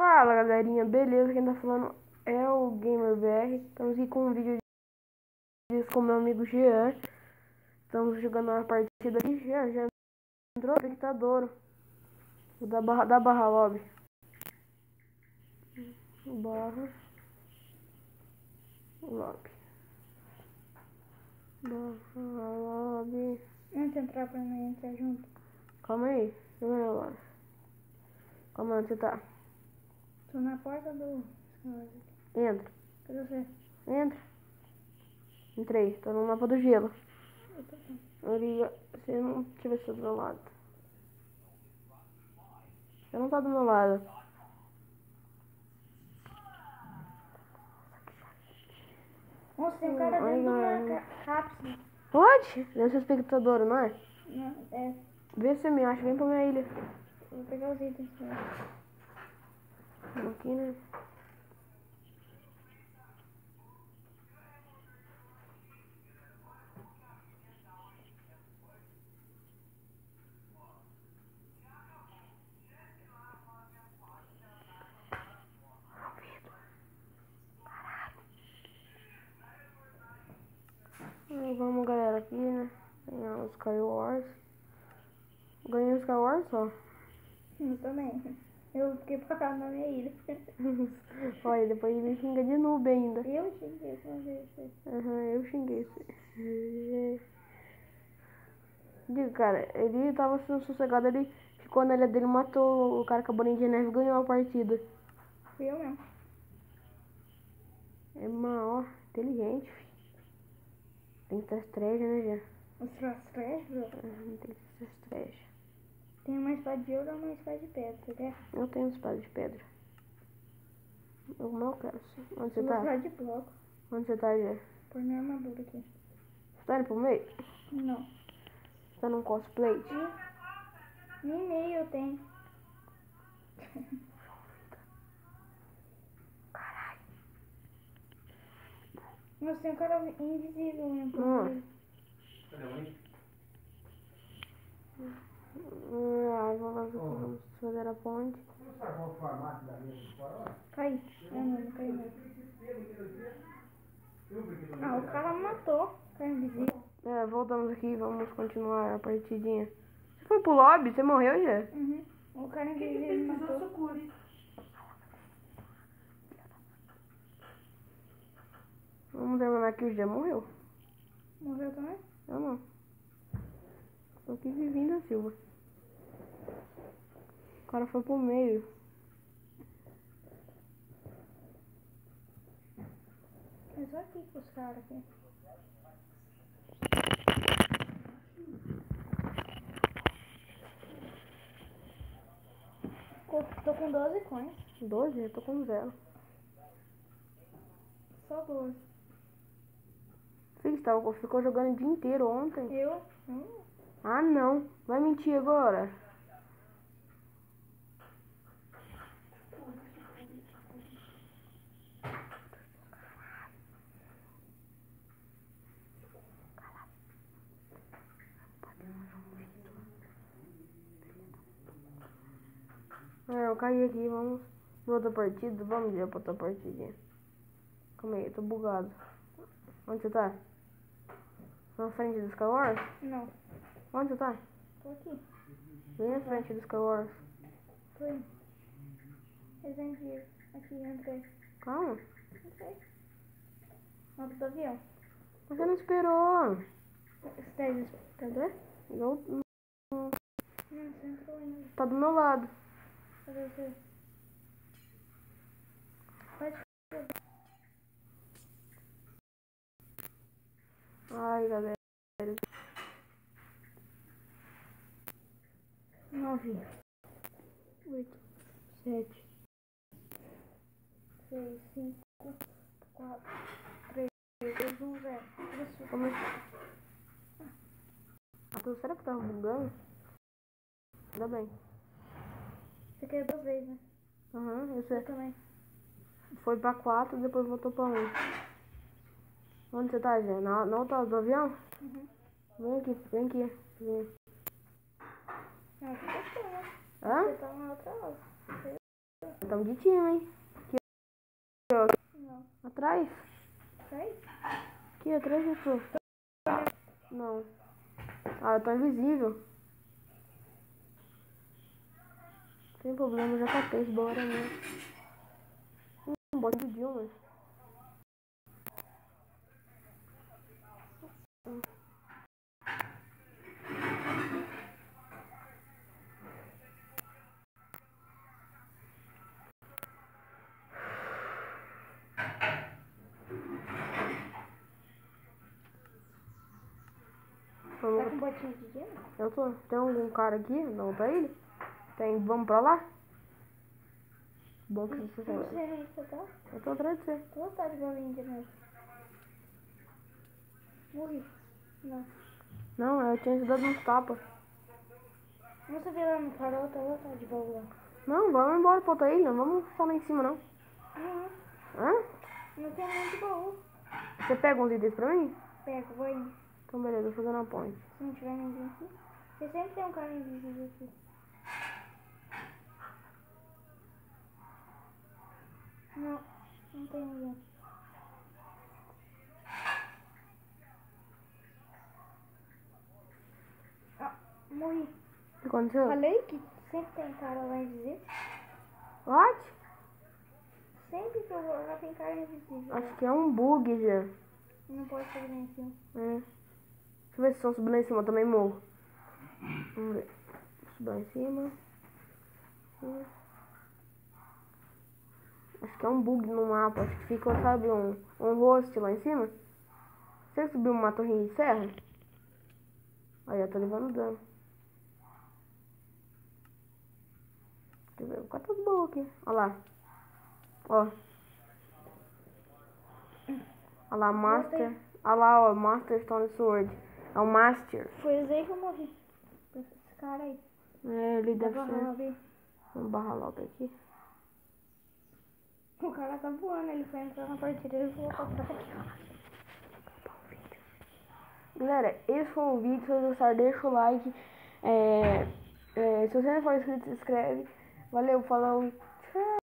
Fala galerinha, beleza? Quem tá falando é o GamerBR. Estamos aqui com um vídeo com meu amigo Jean. Estamos jogando uma partida aqui. Já entrou o espectador da barra lobby. Barra lobby. Antes de entrar pra mim entrar junto. Calma aí, não é agora. Calma, onde você tá? Tô na porta do... Entra. Cadê você? Entra. Entrei, tô no mapa do gelo. Eu tô aqui. Maria, se não tivesse do meu lado. Você não tá do meu lado. Nossa, tem um cara dentro de uma cápsula. Pode? Deve ser espectador, não é? Não, é... Vê se você me acha, vem pra minha ilha. Eu vou pegar os itens. Né? Aqui, né? Vamos, galera, aqui, né? Ganhar os Skywars. Ganhei os Skywars só. Eu também. Eu fiquei parado na minha ilha. Olha, depois ele me xinga de noob ainda. Eu xinguei uma vez. Eu xinguei esse. Digo, cara, ele tava sendo sossegado, ele ficou na ilha dele, matou o cara com a bolinha de neve e ganhou a partida. Fui eu mesmo. É maior, inteligente, filho. Tem que ter estratégia, né, já? Mostrar as trevas? Tem que ter estratégia. Tem uma espada de ouro e uma espada de pedra, você quer? Eu tenho espada de pedra. Eu não quero. Onde você Uma tá? espada de bloco. Onde você tá, Jé? Por minha armadura aqui. Você tá indo pro meio? Não. Você tá num cosplay? Nem meio eu tenho. Caralho. Nossa, tem um cara invisível mesmo. Vamos fazer a ponte. Cai. Não cai não. Ah, o cara matou. Cara invisível. Voltamos aqui, vamos continuar a partidinha. Você foi pro lobby? Você morreu, já? Uhum. O cara invisível me matou. Vamos terminar aqui, o Jé morreu. Morreu também? Eu não. Tô aqui vivendo a Silva. O cara foi pro meio. É só aqui com os caras aqui. Tô com 12 coins. 12? Eu tô com 0. Só 12. Filho, ficou jogando o dia inteiro ontem. Eu? Ah, não. Vai mentir agora. Eu caí aqui, vamos pra outra partida. Vamos já pra outra partidinha. Calma aí, eu tô bugado. Onde você tá? Na frente do Skywars? Não. Onde você tá? Tô aqui. Bem na frente do Skywars. Tô aí. Resident Evil. Aqui, entrei. Calma. Entrei. Mapa do avião. Você não esperou. Você tá aí, cadê? Eu, Não, você entrou ainda. tá do meu lado. Cadê você? Pode. Ai, galera. 9, 8, 7. 6, 5, 4, 3, 2, 1, 0. Será que tava bugando? Ainda bem. Você quer 2 vezes, né? Eu também. foi pra 4 e depois voltou pra 1. Onde você tá, Jé? Na outra do avião? Uhum. Vem aqui. Vem. Ah, você tá, né? Hã? Você tá na outra aula. estamos de time, hein? Aqui, ó. Não. Atrás. Sai? Aqui, atrás de tu. Não. Ah, eu tô invisível. Sem problema, já catei, bora, né? Bota do Dilma. Tá com botinha de gelo? Eu tô. Tem algum cara aqui? Não, pra ele? Tem. Vamos pra lá? Bom que você Não sabe. sei, você tá? Eu tô atrás de você. Tô gostando de bolinha de neve. Morri. Não. Não, eu tinha te dado uns tapas. Você vê lá no farol, tá lotado de baú lá. Não, vamos embora pra outra ilha. Não vamos só lá em cima, não. Não, Hã? não tem muito baú. Você pega uns itens pra mim? Pego, vou indo. Então beleza, eu vou fazer na ponte. Se não tiver ninguém aqui. Porque sempre tem um cara invisível aqui. Não, não tem ninguém. Ah, morri. O que aconteceu? Falei que sempre tem cara lá invisível. What? Sempre que eu vou lá tem cara invisível. Acho que é um bug, já. Não pode subir lá em cima. É. Deixa eu ver se eu subir lá em cima, eu também morro. Vamos ver. Subir lá em cima. Acho que é um bug no mapa. Acho que fica, sabe, um host lá em cima. Você subiu uma torre de serra? Aí eu tô levando dano. Deixa eu ver, vou catar os baús aqui. Olha lá. Ó. Olha lá, Master. Olha lá, ó, Master Stone Sword. É o Master. Foi aí que eu morri. Esse cara aí. É, ele deve Dá pra ser. ver. Vamos barrar logo aqui. O cara tá voando, ele foi entrar na partida e falou pra trás aqui. Galera, esse foi o vídeo. Se você gostar, deixa o like. Se você não for inscrito, se inscreve. Valeu, falou.